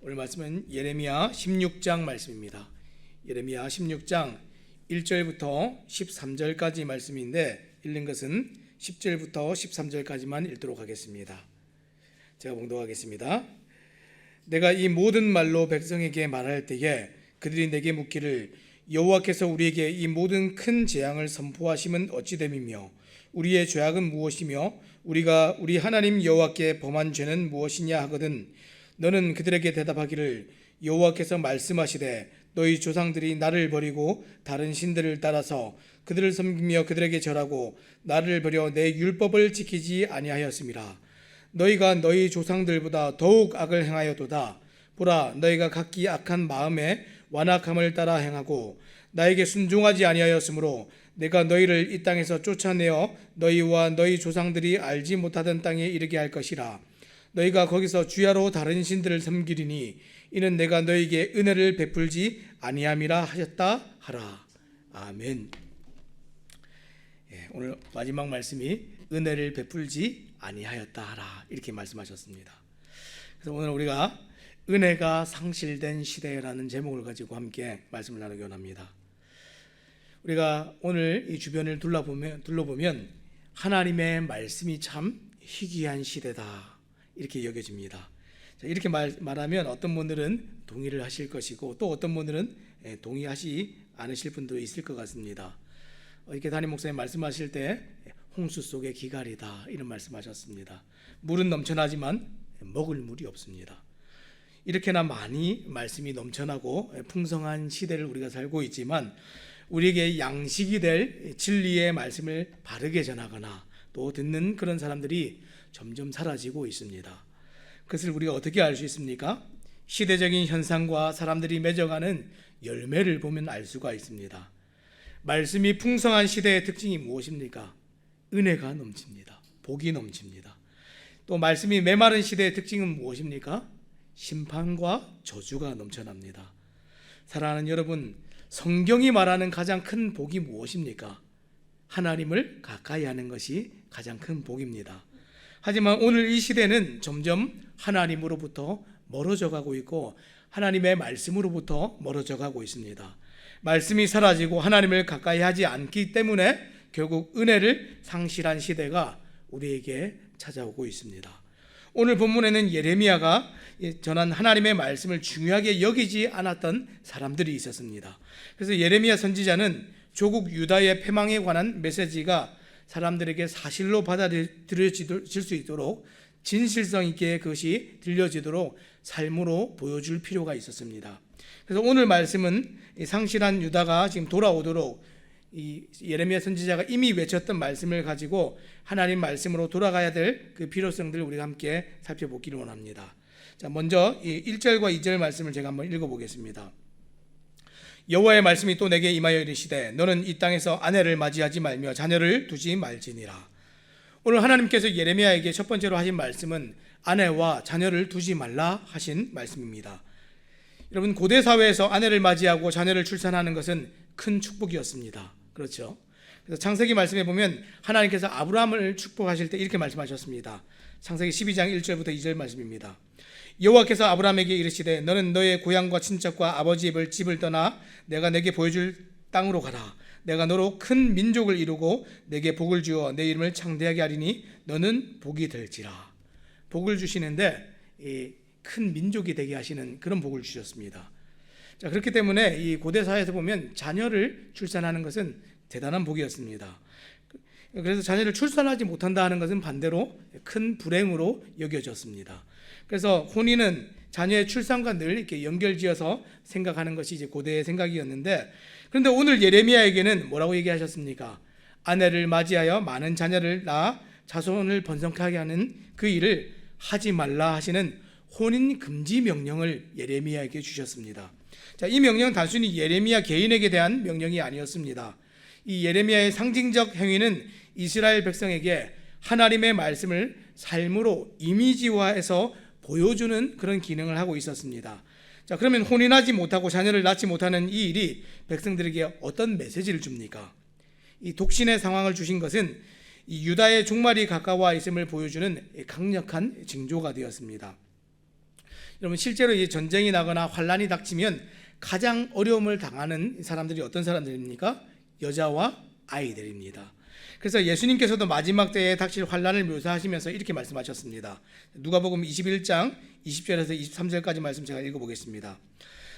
오늘 말씀은 예레미야 16장 말씀입니다. 예레미야 16장 1절부터 13절까지 말씀인데 읽는 것은 10절부터 13절까지만 읽도록 하겠습니다. 제가 봉독하겠습니다. 내가 이 모든 말로 백성에게 말할 때에 그들이 내게 묻기를 여호와께서 우리에게 이 모든 큰 재앙을 선포하심은 어찌 됨이며 우리의 죄악은 무엇이며 우리가 우리 하나님 여호와께 범한 죄는 무엇이냐 하거든 너는 그들에게 대답하기를 여호와께서 말씀하시되 너희 조상들이 나를 버리고 다른 신들을 따라서 그들을 섬기며 그들에게 절하고 나를 버려 내 율법을 지키지 아니하였음이라. 너희가 너희 조상들보다 더욱 악을 행하였도다. 보라, 너희가 각기 악한 마음에 완악함을 따라 행하고 나에게 순종하지 아니하였으므로 내가 너희를 이 땅에서 쫓아내어 너희와 너희 조상들이 알지 못하던 땅에 이르게 할 것이라. 너희가 거기서 주야로 다른 신들을 섬기리니 이는 내가 너희에게 은혜를 베풀지 아니함이라 하셨다 하라. 아멘. 오늘 마지막 말씀이 은혜를 베풀지 아니하였다 하라 이렇게 말씀하셨습니다. 그래서 오늘 우리가 은혜가 상실된 시대라는 제목을 가지고 함께 말씀을 나누기 원합니다. 우리가 오늘 이 주변을 둘러보면 하나님의 말씀이 참 희귀한 시대다 이렇게 여겨집니다. 이렇게 말하면 어떤 분들은 동의를 하실 것이고 또 어떤 분들은 동의하지 않으실 분도 있을 것 같습니다. 이렇게 담임 목사님 말씀하실 때 홍수 속의 기갈이다 이런 말씀하셨습니다. 물은 넘쳐나지만 먹을 물이 없습니다. 이렇게나 많이 말씀이 넘쳐나고 풍성한 시대를 우리가 살고 있지만 우리에게 양식이 될 진리의 말씀을 바르게 전하거나 또 듣는 그런 사람들이 점점 사라지고 있습니다. 그것을 우리가 어떻게 알 수 있습니까? 시대적인 현상과 사람들이 맺어가는 열매를 보면 알 수가 있습니다. 말씀이 풍성한 시대의 특징이 무엇입니까? 은혜가 넘칩니다. 복이 넘칩니다. 또 말씀이 메마른 시대의 특징은 무엇입니까? 심판과 저주가 넘쳐납니다. 사랑하는 여러분, 성경이 말하는 가장 큰 복이 무엇입니까? 하나님을 가까이 하는 것이 가장 큰 복입니다. 하지만 오늘 이 시대는 점점 하나님으로부터 멀어져 가고 있고 하나님의 말씀으로부터 멀어져 가고 있습니다. 말씀이 사라지고 하나님을 가까이 하지 않기 때문에 결국 은혜를 상실한 시대가 우리에게 찾아오고 있습니다. 오늘 본문에는 예레미야가 전한 하나님의 말씀을 중요하게 여기지 않았던 사람들이 있었습니다. 그래서 예레미야 선지자는 조국 유다의 패망에 관한 메시지가 사람들에게 사실로 받아들여질 수 있도록 진실성 있게 그것이 들려지도록 삶으로 보여줄 필요가 있었습니다. 그래서 오늘 말씀은 상실한 유다가 지금 돌아오도록 이 예레미야 선지자가 이미 외쳤던 말씀을 가지고 하나님 말씀으로 돌아가야 될 그 필요성들을 우리가 함께 살펴보기를 원합니다. 자, 먼저 1절과 2절 말씀을 제가 한번 읽어보겠습니다. 여호와의 말씀이 또 내게 임하여 이르시되 너는 이 땅에서 아내를 맞이하지 말며 자녀를 두지 말지니라. 오늘 하나님께서 예레미야에게 첫 번째로 하신 말씀은 아내와 자녀를 두지 말라 하신 말씀입니다. 여러분, 고대 사회에서 아내를 맞이하고 자녀를 출산하는 것은 큰 축복이었습니다. 그렇죠? 그래서 창세기 말씀에 보면 하나님께서 아브라함을 축복하실 때 이렇게 말씀하셨습니다. 창세기 12장 1절부터 2절 말씀입니다. 여호와께서 아브라함에게 이르시되 너는 너의 고향과 친척과 아버지 집을 떠나 내가 내게 보여줄 땅으로 가라. 내가 너로 큰 민족을 이루고 내게 복을 주어 내 이름을 창대하게 하리니 너는 복이 될지라. 복을 주시는데 큰 민족이 되게 하시는 그런 복을 주셨습니다. 자, 그렇기 때문에 이 고대 사회에서 보면 자녀를 출산하는 것은 대단한 복이었습니다. 그래서 자녀를 출산하지 못한다 하는 것은 반대로 큰 불행으로 여겨졌습니다. 그래서 혼인은 자녀의 출산과 늘 이렇게 연결지어서 생각하는 것이 이제 고대의 생각이었는데, 그런데 오늘 예레미야에게는 뭐라고 얘기하셨습니까? 아내를 맞이하여 많은 자녀를 낳아 자손을 번성하게 하는 그 일을 하지 말라 하시는 혼인 금지 명령을 예레미야에게 주셨습니다. 자, 이 명령은 단순히 예레미야 개인에게 대한 명령이 아니었습니다. 이 예레미야의 상징적 행위는 이스라엘 백성에게 하나님의 말씀을 삶으로 이미지화해서 보여주는 그런 기능을 하고 있었습니다. 자, 그러면 혼인하지 못하고 자녀를 낳지 못하는 이 일이 백성들에게 어떤 메시지를 줍니까? 이 독신의 상황을 주신 것은 이 유다의 종말이 가까워 있음을 보여주는 강력한 징조가 되었습니다. 여러분 실제로 이 전쟁이 나거나 환란이 닥치면 가장 어려움을 당하는 사람들이 어떤 사람들입니까? 여자와 아이들입니다. 그래서 예수님께서도 마지막 때에 닥칠 환란을 묘사하시면서 이렇게 말씀하셨습니다. 누가복음 21장 20절에서 23절까지 말씀 제가 읽어보겠습니다.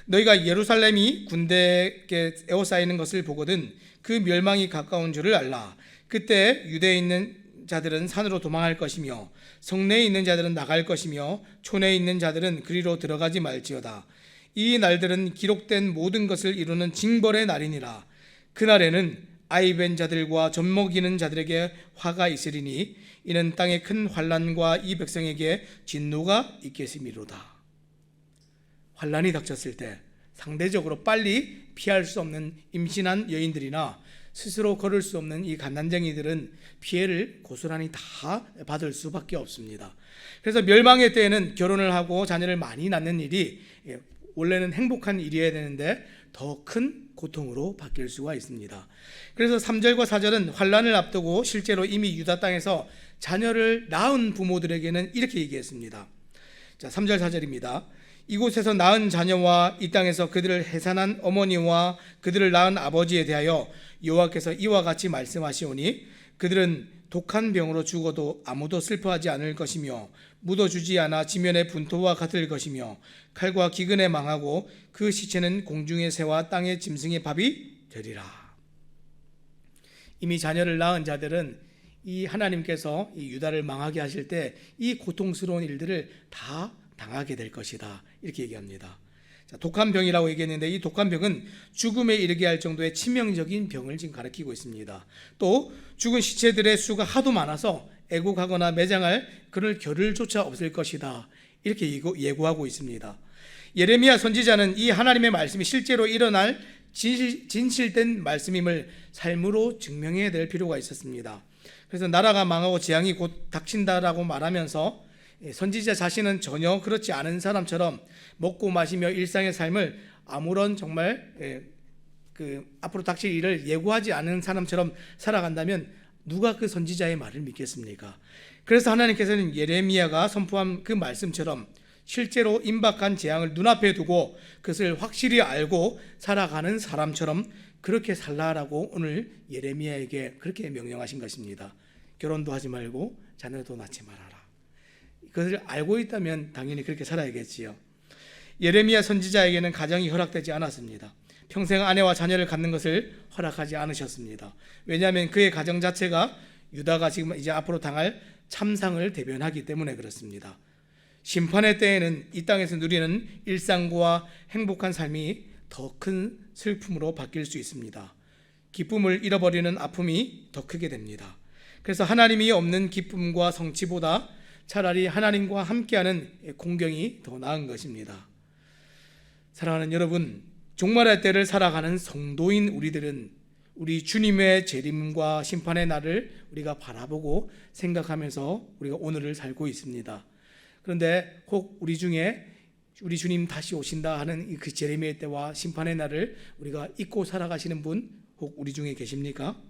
너희가 예루살렘이 군대에게 에워싸이는 것을 보거든 그 멸망이 가까운 줄을 알라. 그때 유대에 있는 자들은 산으로 도망할 것이며 성내에 있는 자들은 나갈 것이며 촌에 있는 자들은 그리로 들어가지 말지어다. 이 날들은 기록된 모든 것을 이루는 징벌의 날이니라. 그날에는 아이 뵌 자들과 젖 먹이는 자들에게 화가 있으리니 이는 땅에 큰 환난과 이 백성에게 진노가 있겠음이로다. 환난이 닥쳤을 때 상대적으로 빨리 피할 수 없는 임신한 여인들이나 스스로 걸을 수 없는 이 갓난쟁이들은 피해를 고스란히 다 받을 수밖에 없습니다. 그래서 멸망의 때에는 결혼을 하고 자녀를 많이 낳는 일이 원래는 행복한 일이어야 되는데 더 큰 고통으로 바뀔 수가 있습니다. 그래서 3절과 4절은 환란을 앞두고 실제로 이미 유다 땅에서 자녀를 낳은 부모들에게는 이렇게 얘기했습니다. 자, 3절 4절입니다. 이곳에서 낳은 자녀와 이 땅에서 그들을 해산한 어머니와 그들을 낳은 아버지에 대하여 여호와께서 이와 같이 말씀하시오니 그들은 독한 병으로 죽어도 아무도 슬퍼하지 않을 것이며 묻어주지 않아 지면의 분토와 같을 것이며 칼과 기근에 망하고 그 시체는 공중의 새와 땅의 짐승의 밥이 되리라. 이미 자녀를 낳은 자들은 이 하나님께서 이 유다를 망하게 하실 때 이 고통스러운 일들을 다 당하게 될 것이다, 이렇게 얘기합니다. 자, 독한 병이라고 얘기했는데 이 독한 병은 죽음에 이르게 할 정도의 치명적인 병을 지금 가리키고 있습니다. 또 죽은 시체들의 수가 하도 많아서 애국하거나 매장할 그럴 겨를조차 없을 것이다, 이렇게 예고하고 있습니다. 예레미야 선지자는 이 하나님의 말씀이 실제로 일어날 진실된 말씀임을 삶으로 증명해야 될 필요가 있었습니다. 그래서 나라가 망하고 재앙이 곧 닥친다라고 말하면서 선지자 자신은 전혀 그렇지 않은 사람처럼 먹고 마시며 일상의 삶을 아무런 정말 앞으로 닥칠 일을 예고하지 않은 사람처럼 살아간다면 누가 그 선지자의 말을 믿겠습니까? 그래서 하나님께서는 예레미야가 선포한 그 말씀처럼 실제로 임박한 재앙을 눈앞에 두고 그것을 확실히 알고 살아가는 사람처럼 그렇게 살라라고 오늘 예레미야에게 그렇게 명령하신 것입니다. 결혼도 하지 말고 자녀도 낳지 말아라. 그것을 알고 있다면 당연히 그렇게 살아야겠지요. 예레미야 선지자에게는 가정이 허락되지 않았습니다. 평생 아내와 자녀를 갖는 것을 허락하지 않으셨습니다. 왜냐하면 그의 가정 자체가 유다가 지금 이제 앞으로 당할 참상을 대변하기 때문에 그렇습니다. 심판의 때에는 이 땅에서 누리는 일상과 행복한 삶이 더 큰 슬픔으로 바뀔 수 있습니다. 기쁨을 잃어버리는 아픔이 더 크게 됩니다. 그래서 하나님이 없는 기쁨과 성취보다 차라리 하나님과 함께하는 공경이 더 나은 것입니다. 사랑하는 여러분, 종말의 때를 살아가는 성도인 우리들은 우리 주님의 재림과 심판의 날을 우리가 바라보고 생각하면서 우리가 오늘을 살고 있습니다. 그런데 혹 우리 중에 우리 주님 다시 오신다 하는 그 재림의 때와 심판의 날을 우리가 잊고 살아가시는 분 혹 우리 중에 계십니까?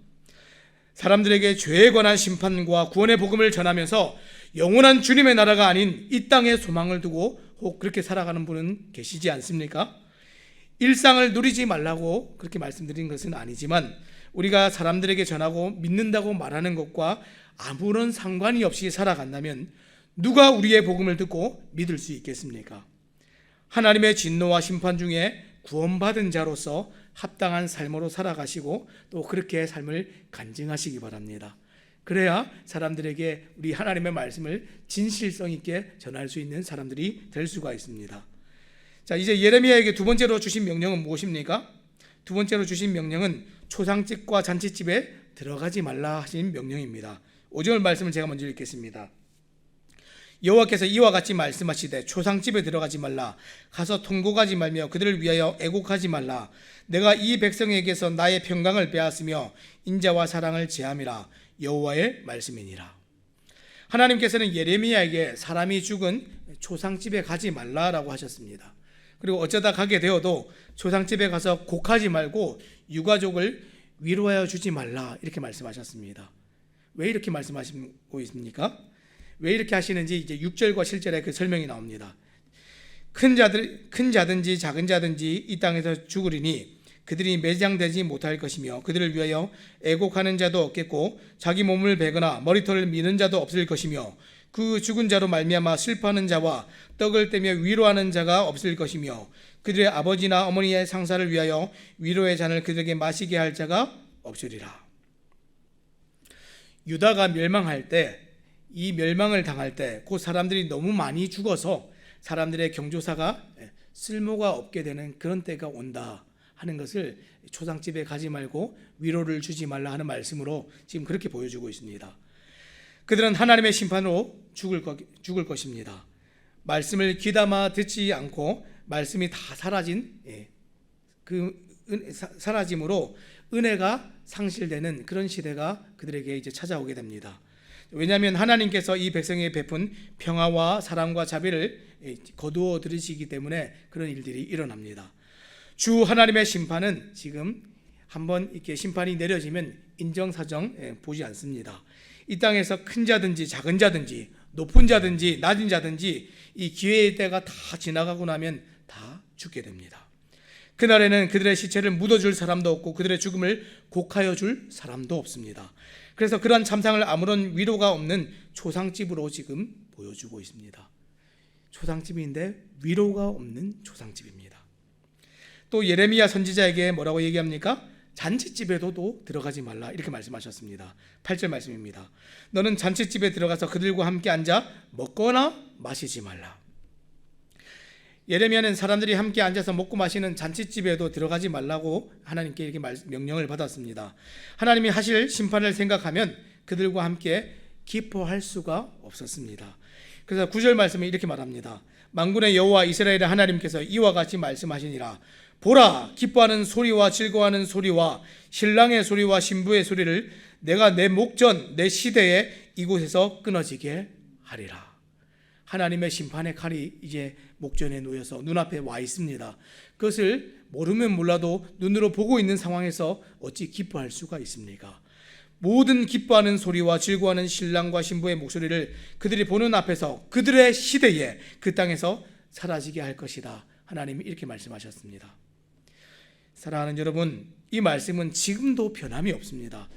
사람들에게 죄에 관한 심판과 구원의 복음을 전하면서 영원한 주님의 나라가 아닌 이 땅에 소망을 두고 혹 그렇게 살아가는 분은 계시지 않습니까? 일상을 누리지 말라고 그렇게 말씀드린 것은 아니지만 우리가 사람들에게 전하고 믿는다고 말하는 것과 아무런 상관이 없이 살아간다면 누가 우리의 복음을 듣고 믿을 수 있겠습니까? 하나님의 진노와 심판 중에 구원받은 자로서 합당한 삶으로 살아가시고 또 그렇게 삶을 간증하시기 바랍니다. 그래야 사람들에게 우리 하나님의 말씀을 진실성 있게 전할 수 있는 사람들이 될 수가 있습니다. 자, 이제 예레미야에게 두 번째로 주신 명령은 무엇입니까? 두 번째로 주신 명령은 초상집과 잔치집에 들어가지 말라 하신 명령입니다. 5절 말씀을 제가 먼저 읽겠습니다. 여호와께서 이와 같이 말씀하시되 초상집에 들어가지 말라. 가서 통곡하지 말며 그들을 위하여 애곡하지 말라. 내가 이 백성에게서 나의 평강을 빼앗으며 인자와 사랑을 제함이라. 여호와의 말씀이니라. 하나님께서는 예레미야에게 사람이 죽은 초상집에 가지 말라라고 하셨습니다. 그리고 어쩌다 가게 되어도 초상집에 가서 곡하지 말고 유가족을 위로하여 주지 말라, 이렇게 말씀하셨습니다. 왜 이렇게 말씀하시고 있습니까? 왜 이렇게 하시는지 이제 6절과 7절에 그 설명이 나옵니다. 큰 자든지 작은 자든지 이 땅에서 죽으리니 그들이 매장되지 못할 것이며 그들을 위하여 애곡하는 자도 없겠고 자기 몸을 베거나 머리털을 미는 자도 없을 것이며 그 죽은 자로 말미암아 슬퍼하는 자와 떡을 떼며 위로하는 자가 없을 것이며 그들의 아버지나 어머니의 상사를 위하여 위로의 잔을 그들에게 마시게 할 자가 없으리라. 유다가 멸망할 때, 이 멸망을 당할 때 그 사람들이 너무 많이 죽어서 사람들의 경조사가 쓸모가 없게 되는 그런 때가 온다 하는 것을 초상집에 가지 말고 위로를 주지 말라 하는 말씀으로 지금 그렇게 보여주고 있습니다. 그들은 하나님의 심판으로 죽을 것입니다. 말씀을 귀담아 듣지 않고 말씀이 다 사라짐으로 은혜가 상실되는 그런 시대가 그들에게 이제 찾아오게 됩니다. 왜냐하면 하나님께서 이 백성에 베푼 평화와 사랑과 자비를 거두어 들이시기 때문에 그런 일들이 일어납니다. 주 하나님의 심판은 지금 한번 이렇게 심판이 내려지면 인정사정 보지 않습니다. 이 땅에서 큰 자든지 작은 자든지 높은 자든지 낮은 자든지 이 기회의 때가 다 지나가고 나면 다 죽게 됩니다. 그날에는 그들의 시체를 묻어줄 사람도 없고 그들의 죽음을 곡하여 줄 사람도 없습니다. 그래서 그러한 참상을 아무런 위로가 없는 초상집으로 지금 보여주고 있습니다. 초상집인데 위로가 없는 초상집입니다. 또 예레미야 선지자에게 뭐라고 얘기합니까? 잔치집에도 또 들어가지 말라 이렇게 말씀하셨습니다. 8절 말씀입니다. 너는 잔치집에 들어가서 그들과 함께 앉아 먹거나 마시지 말라. 예레미야는 사람들이 함께 앉아서 먹고 마시는 잔치집에도 들어가지 말라고 하나님께 이렇게 명령을 받았습니다. 하나님이 하실 심판을 생각하면 그들과 함께 기뻐할 수가 없었습니다. 그래서 9절 말씀에 이렇게 말합니다. 만군의 여호와 이스라엘의 하나님께서 이와 같이 말씀하시니라. 보라, 기뻐하는 소리와 즐거워하는 소리와 신랑의 소리와 신부의 소리를 내가 내 목전 내 시대에 이곳에서 끊어지게 하리라. 하나님의 심판의 칼이 이제 목전에 놓여서 눈앞에 와 있습니다. 그것을 모르면 몰라도 눈으로 보고 있는 상황에서 어찌 기뻐할 수가 있습니까? 모든 기뻐하는 소리와 즐거워하는 신랑과 신부의 목소리를 그들이 보는 앞에서 그들의 시대에 그 땅에서 사라지게 할 것이다. 하나님이 이렇게 말씀하셨습니다. 사랑하는 여러분, 이 말씀은 지금도 변함이 없습니다.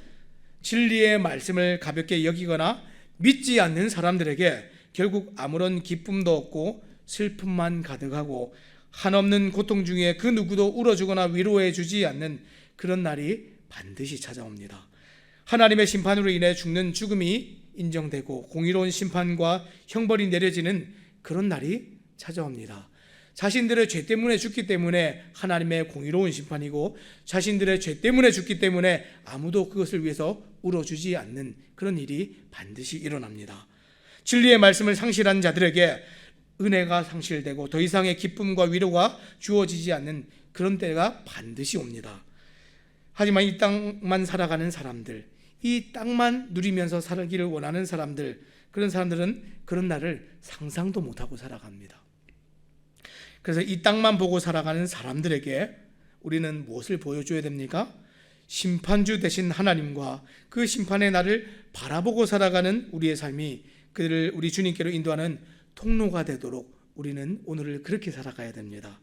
진리의 말씀을 가볍게 여기거나 믿지 않는 사람들에게 결국 아무런 기쁨도 없고 슬픔만 가득하고 한없는 고통 중에 그 누구도 울어주거나 위로해 주지 않는 그런 날이 반드시 찾아옵니다. 하나님의 심판으로 인해 죽는 죽음이 인정되고 공의로운 심판과 형벌이 내려지는 그런 날이 찾아옵니다. 자신들의 죄 때문에 죽기 때문에 하나님의 공의로운 심판이고 자신들의 죄 때문에 죽기 때문에 아무도 그것을 위해서 울어주지 않는 그런 일이 반드시 일어납니다. 진리의 말씀을 상실한 자들에게 은혜가 상실되고 더 이상의 기쁨과 위로가 주어지지 않는 그런 때가 반드시 옵니다. 하지만 이 땅만 살아가는 사람들, 이 땅만 누리면서 살기를 원하는 사람들, 그런 사람들은 그런 날을 상상도 못하고 살아갑니다. 그래서 이 땅만 보고 살아가는 사람들에게 우리는 무엇을 보여줘야 됩니까? 심판주 되신 하나님과 그 심판의 날을 바라보고 살아가는 우리의 삶이 그들을 우리 주님께로 인도하는 통로가 되도록 우리는 오늘을 그렇게 살아가야 됩니다.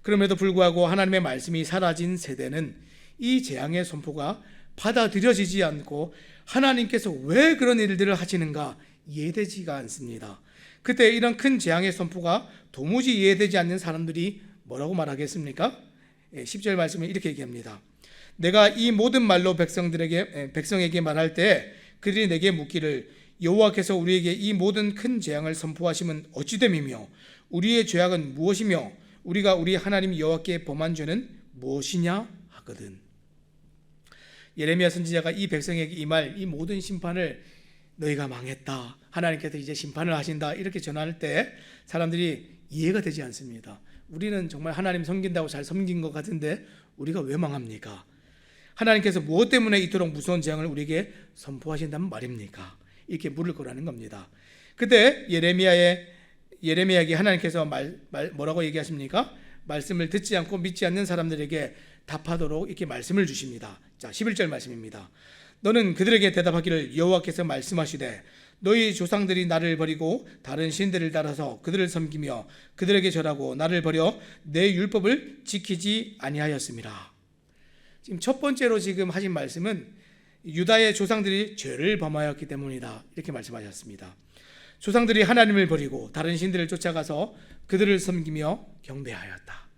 그럼에도 불구하고 하나님의 말씀이 사라진 세대는 이 재앙의 선포가 받아들여지지 않고 하나님께서 왜 그런 일들을 하시는가 이해되지가 않습니다. 그때 이런 큰 재앙의 선포가 도무지 이해되지 않는 사람들이 뭐라고 말하겠습니까? 10절 말씀을 이렇게 얘기합니다. 내가 이 모든 말로 백성에게 말할 때 그들이 내게 묻기를 여호와께서 우리에게 이 모든 큰 재앙을 선포하시면 어찌 됨이며 우리의 죄악은 무엇이며 우리가 우리 하나님 여호와께 범한 죄는 무엇이냐 하거든. 예레미야 선지자가 이 백성에게 이 모든 심판을 너희가 망했다, 하나님께서 이제 심판을 하신다 이렇게 전할 때 사람들이 이해가 되지 않습니다. 우리는 정말 하나님 섬긴다고 잘 섬긴 것 같은데 우리가 왜 망합니까? 하나님께서 무엇 때문에 이토록 무서운 재앙을 우리에게 선포하신다는 말입니까? 이렇게 물을 거라는 겁니다. 그때 예레미야에게 하나님께서 뭐라고 얘기하십니까? 말씀을 듣지 않고 믿지 않는 사람들에게 답하도록 이렇게 말씀을 주십니다. 자, 11절 말씀입니다. 너는 그들에게 대답하기를 여호와께서 말씀하시되 너희 조상들이 나를 버리고 다른 신들을 따라서 그들을 섬기며 그들에게 절하고 나를 버려 내 율법을 지키지 아니하였습니다. 지금 첫 번째로 지금 하신 말씀은 유다의 조상들이 죄를 범하였기 때문이다, 이렇게 말씀하셨습니다. 조상들이 하나님을 버리고 다른 신들을 쫓아가서 그들을 섬기며 경배하였다.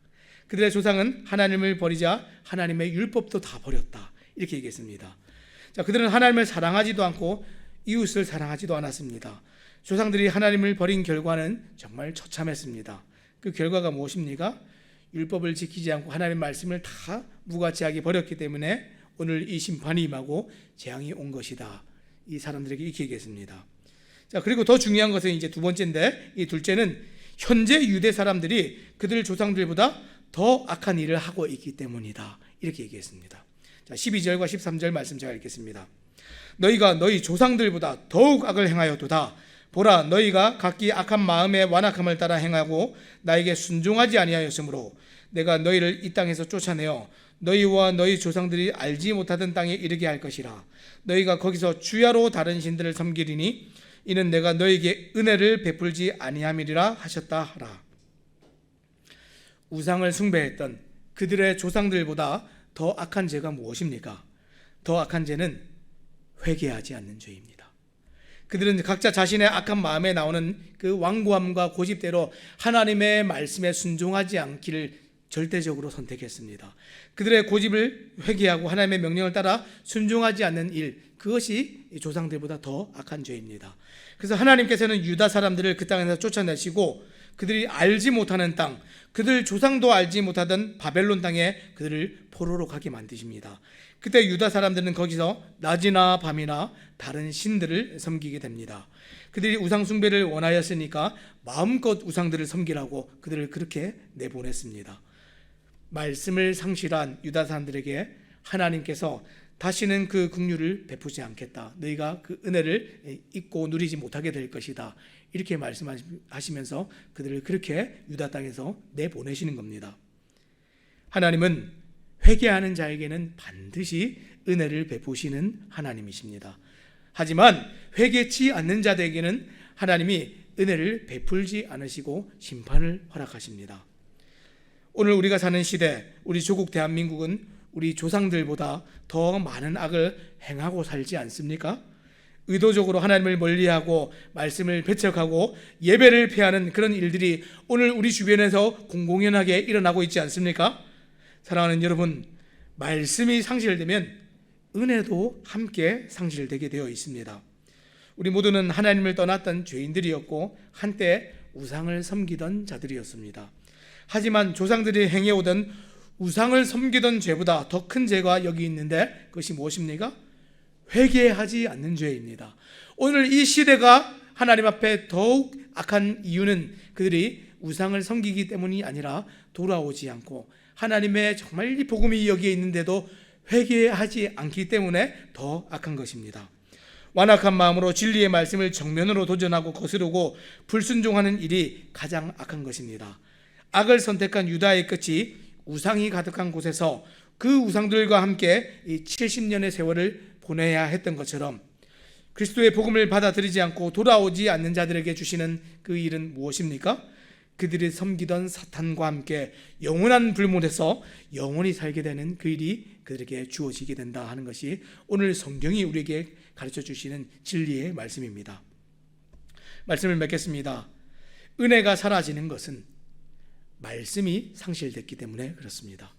그들의 조상은 하나님을 버리자 하나님의 율법도 다 버렸다, 이렇게 얘기했습니다. 자, 그들은 하나님을 사랑하지도 않고 이웃을 사랑하지도 않았습니다. 조상들이 하나님을 버린 결과는 정말 처참했습니다. 그 결과가 무엇입니까? 율법을 지키지 않고 하나님의 말씀을 다 무가치하게 버렸기 때문에 오늘 이 심판이 임하고 재앙이 온 것이다, 이 사람들에게 이렇게 얘기했습니다. 자, 그리고 더 중요한 것은 이제 두 번째인데, 이 둘째는 현재 유대 사람들이 그들 조상들보다 더 악한 일을 하고 있기 때문이다, 이렇게 얘기했습니다. 자, 12절과 13절 말씀 제가 읽겠습니다. 너희가 너희 조상들보다 더욱 악을 행하였도다. 보라, 너희가 각기 악한 마음의 완악함을 따라 행하고 나에게 순종하지 아니하였으므로 내가 너희를 이 땅에서 쫓아내어 너희와 너희 조상들이 알지 못하던 땅에 이르게 할 것이라. 너희가 거기서 주야로 다른 신들을 섬기리니 이는 내가 너희에게 은혜를 베풀지 아니함이리라 하셨다 하라. 우상을 숭배했던 그들의 조상들보다 더 악한 죄가 무엇입니까? 더 악한 죄는 회개하지 않는 죄입니다. 그들은 각자 자신의 악한 마음에 나오는 그 완고함과 고집대로 하나님의 말씀에 순종하지 않기를 절대적으로 선택했습니다. 그들의 고집을 회개하고 하나님의 명령을 따라 순종하지 않는 일, 그것이 조상들보다 더 악한 죄입니다. 그래서 하나님께서는 유다 사람들을 그 땅에서 쫓아내시고 그들이 알지 못하는 땅, 그들 조상도 알지 못하던 바벨론 땅에 그들을 포로로 가게 만드십니다. 그때 유다 사람들은 거기서 낮이나 밤이나 다른 신들을 섬기게 됩니다. 그들이 우상 숭배를 원하였으니까 마음껏 우상들을 섬기라고 그들을 그렇게 내보냈습니다. 말씀을 상실한 유다 사람들에게 하나님께서 다시는 그 긍휼을 베푸지 않겠다, 너희가 그 은혜를 잊고 누리지 못하게 될 것이다, 이렇게 말씀하시면서 그들을 그렇게 유다 땅에서 내보내시는 겁니다. 하나님은 회개하는 자에게는 반드시 은혜를 베푸시는 하나님이십니다. 하지만 회개치 않는 자들에게는 하나님이 은혜를 베풀지 않으시고 심판을 허락하십니다. 오늘 우리가 사는 시대, 우리 조국 대한민국은 우리 조상들보다 더 많은 악을 행하고 살지 않습니까? 의도적으로 하나님을 멀리하고 말씀을 배척하고 예배를 폐하는 그런 일들이 오늘 우리 주변에서 공공연하게 일어나고 있지 않습니까? 사랑하는 여러분, 말씀이 상실되면 은혜도 함께 상실되게 되어 있습니다. 우리 모두는 하나님을 떠났던 죄인들이었고 한때 우상을 섬기던 자들이었습니다. 하지만 조상들이 행해오던 우상을 섬기던 죄보다 더 큰 죄가 여기 있는데, 그것이 무엇입니까? 회개하지 않는 죄입니다. 오늘 이 시대가 하나님 앞에 더욱 악한 이유는 그들이 우상을 섬기기 때문이 아니라 돌아오지 않고 하나님의 정말 이 복음이 여기에 있는데도 회개하지 않기 때문에 더 악한 것입니다. 완악한 마음으로 진리의 말씀을 정면으로 도전하고 거스르고 불순종하는 일이 가장 악한 것입니다. 악을 선택한 유다의 끝이 우상이 가득한 곳에서 그 우상들과 함께 이 70년의 세월을 보내야 했던 것처럼 그리스도의 복음을 받아들이지 않고 돌아오지 않는 자들에게 주시는 그 일은 무엇입니까? 그들이 섬기던 사탄과 함께 영원한 불못에서 영원히 살게 되는 그 일이 그들에게 주어지게 된다 하는 것이 오늘 성경이 우리에게 가르쳐 주시는 진리의 말씀입니다. 말씀을 맺겠습니다. 은혜가 사라지는 것은 말씀이 상실됐기 때문에 그렇습니다.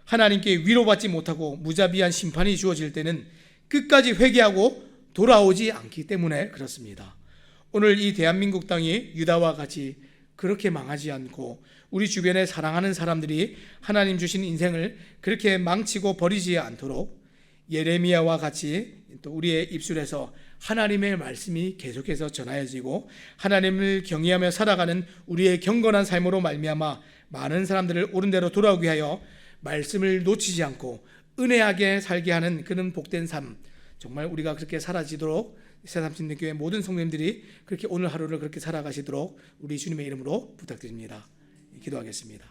하나님께 위로받지 못하고 무자비한 심판이 주어질 때는 끝까지 회개하고 돌아오지 않기 때문에 그렇습니다. 오늘 이 대한민국 땅이 유다와 같이 그렇게 망하지 않고 우리 주변에 사랑하는 사람들이 하나님 주신 인생을 그렇게 망치고 버리지 않도록 예레미야와 같이 또 우리의 입술에서 하나님의 말씀이 계속해서 전하여지고 하나님을 경외하며 살아가는 우리의 경건한 삶으로 말미암아 많은 사람들을 옳은 대로 돌아오게 하여 말씀을 놓치지 않고 은혜하게 살게 하는 그런 복된 삶, 정말 우리가 그렇게 살아지도록 새삼신대교회 모든 성도님들이 그렇게 오늘 하루를 그렇게 살아가시도록 우리 주님의 이름으로 부탁드립니다. 기도하겠습니다.